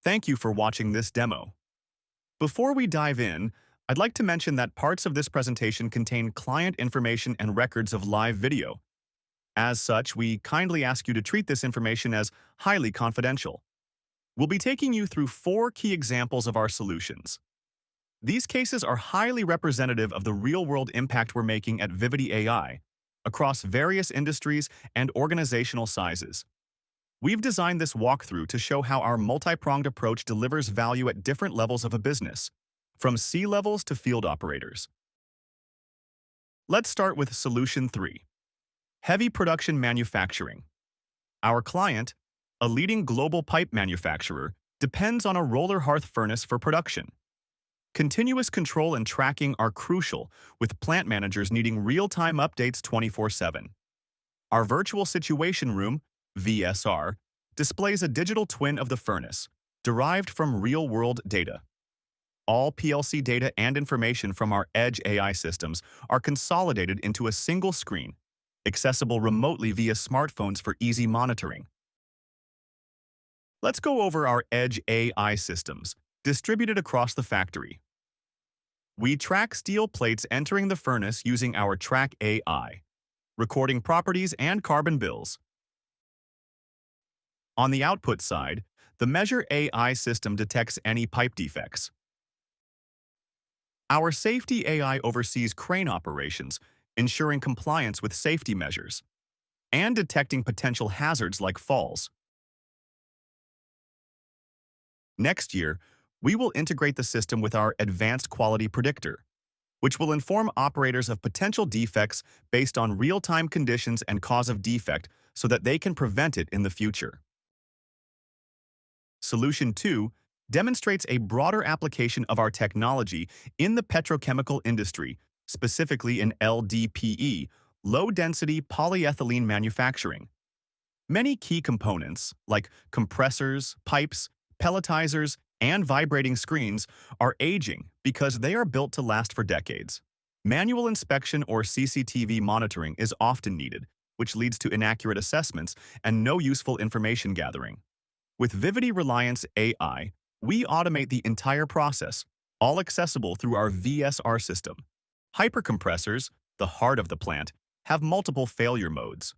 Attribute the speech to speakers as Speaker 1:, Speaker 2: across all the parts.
Speaker 1: Thank you for watching this demo. Before we dive in, I'd like to mention that parts of this presentation contain client information and records of live video. As such, we kindly ask you to treat this information as highly confidential. We'll be taking you through 4 key examples of our solutions. These cases are highly representative of the real-world impact we're making at Vivity AI across various industries and organizational sizes. We've designed this walkthrough to show how our multi-pronged approach delivers value at different levels of a business, from C-levels to field operators. Let's start with Solution 3. Heavy Production Manufacturing. Our client, a leading global pipe manufacturer, depends on a roller hearth furnace for production. Continuous control and tracking are crucial, with plant managers needing real-time updates 24/7. Our Virtual Situation Room, VSR, displays a digital twin of the furnace, derived from real-world data. All PLC data and information from our Edge AI systems are consolidated into a single screen, accessible remotely via smartphones for easy monitoring. Let's go over our Edge AI systems, distributed across the factory. We track steel plates entering the furnace using our Track AI, recording properties and carbon bills. On the output side, the Measure AI system detects any pipe defects. Our Safety AI oversees crane operations, ensuring compliance with safety measures, and detecting potential hazards like falls. Next year, we will integrate the system with our Advanced Quality Predictor, which will inform operators of potential defects based on real-time conditions and cause of defect so that they can prevent it in the future. Solution 2 demonstrates a broader application of our technology in the petrochemical industry, specifically in LDPE, low-density polyethylene manufacturing. Many key components, like compressors, pipes, pelletizers, and vibrating screens, are aging because they are built to last for decades. Manual inspection or CCTV monitoring is often needed, which leads to inaccurate assessments and no useful information gathering. With Vivity Reliance AI, we automate the entire process, all accessible through our VSR system. Hypercompressors, the heart of the plant, have multiple failure modes.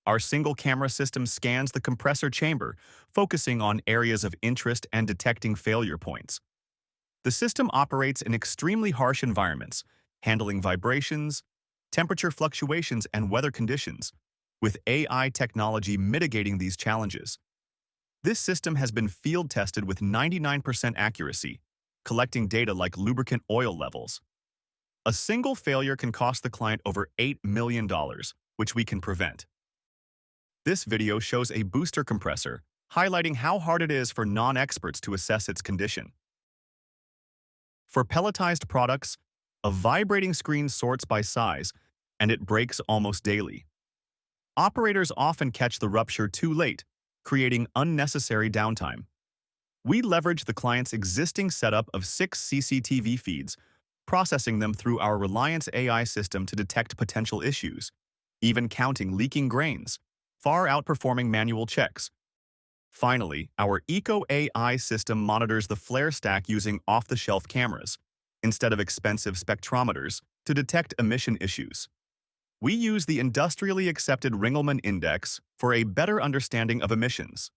Speaker 1: Our single-camera system scans the compressor chamber, focusing on areas of interest and detecting failure points. The system operates in extremely harsh environments, handling vibrations, temperature fluctuations, and weather conditions, with AI technology mitigating these challenges. This system has been field-tested with 99% accuracy, collecting data like lubricant oil levels. A single failure can cost the client over $8 million, which we can prevent. This video shows a booster compressor, highlighting how hard it is for non-experts to assess its condition. For pelletized products, a vibrating screen sorts by size, and it breaks almost daily. Operators often catch the rupture too late, creating unnecessary downtime. We leverage the client's existing setup of 6 CCTV feeds, processing them through our Reliance AI system to detect potential issues, even counting leaking grains, far outperforming manual checks. Finally, our Eco AI system monitors the flare stack using off-the-shelf cameras, instead of expensive spectrometers, to detect emission issues. We use the industrially accepted Ringelmann index for a better understanding of emissions.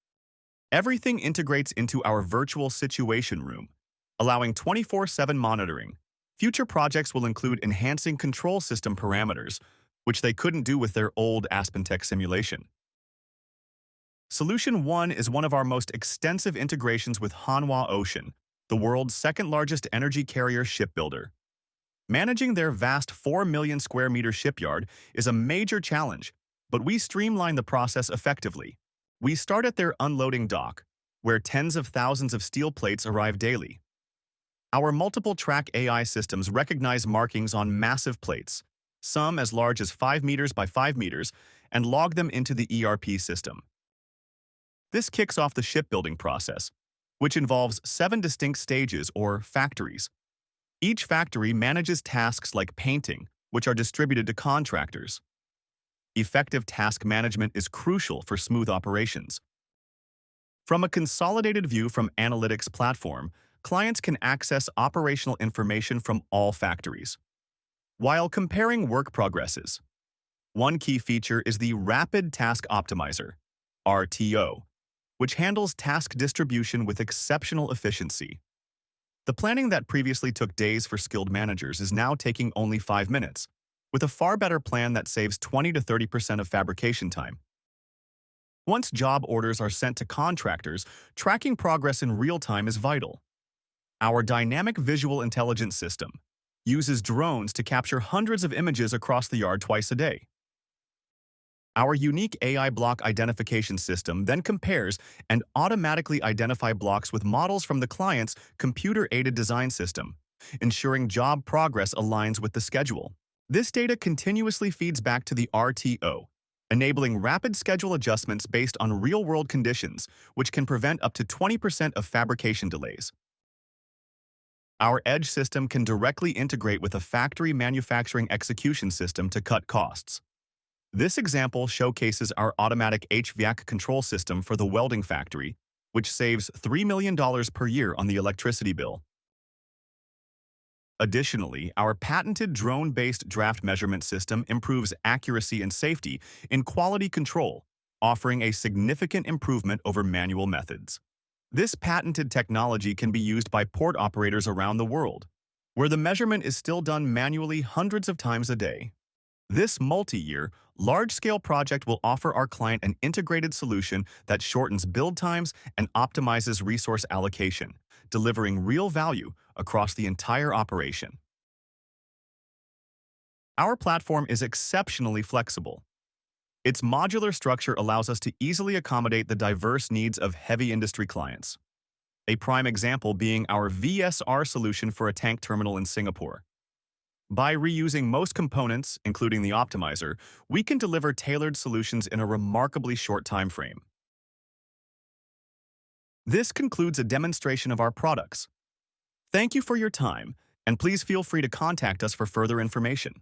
Speaker 1: Everything integrates into our virtual situation room, allowing 24/7 monitoring. Future projects will include enhancing control system parameters, which they couldn't do with their old AspenTech simulation. Solution 1 is one of our most extensive integrations with Hanwha Ocean, the world's second-largest energy carrier shipbuilder. Managing their vast 4 million square meter shipyard is a major challenge, but we streamline the process effectively. We start at their unloading dock, where tens of thousands of steel plates arrive daily. Our multiple track AI systems recognize markings on massive plates, some as large as 5 meters by 5 meters, and log them into the ERP system. This kicks off the shipbuilding process, which involves 7 distinct stages or factories. Each factory manages tasks like painting, which are distributed to contractors. Effective task management is crucial for smooth operations. From a consolidated view from analytics platform, clients can access operational information from all factories. While comparing work progresses, one key feature is the Rapid Task Optimizer, RTO, which handles task distribution with exceptional efficiency. The planning that previously took days for skilled managers is now taking only 5 minutes, with a far better plan that saves 20 to 30% of fabrication time. Once job orders are sent to contractors, tracking progress in real time is vital. Our dynamic visual intelligence system uses drones to capture hundreds of images across the yard twice a day. Our unique AI block identification system then compares and automatically identify blocks with models from the client's computer-aided design system, ensuring job progress aligns with the schedule. This data continuously feeds back to the RTO, enabling rapid schedule adjustments based on real-world conditions, which can prevent up to 20% of fabrication delays. Our Edge system can directly integrate with a factory manufacturing execution system to cut costs. This example showcases our automatic HVAC control system for the welding factory, which saves $3 million per year on the electricity bill. Additionally, our patented drone-based draft measurement system improves accuracy and safety in quality control, offering a significant improvement over manual methods. This patented technology can be used by port operators around the world, where the measurement is still done manually hundreds of times a day. This multi-year, large-scale project will offer our client an integrated solution that shortens build times and optimizes resource allocation, delivering real value across the entire operation. Our platform is exceptionally flexible. Its modular structure allows us to easily accommodate the diverse needs of heavy industry clients. A prime example being our VSR solution for a tank terminal in Singapore. By reusing most components, including the optimizer, we can deliver tailored solutions in a remarkably short time frame. This concludes a demonstration of our products. Thank you for your time, and please feel free to contact us for further information.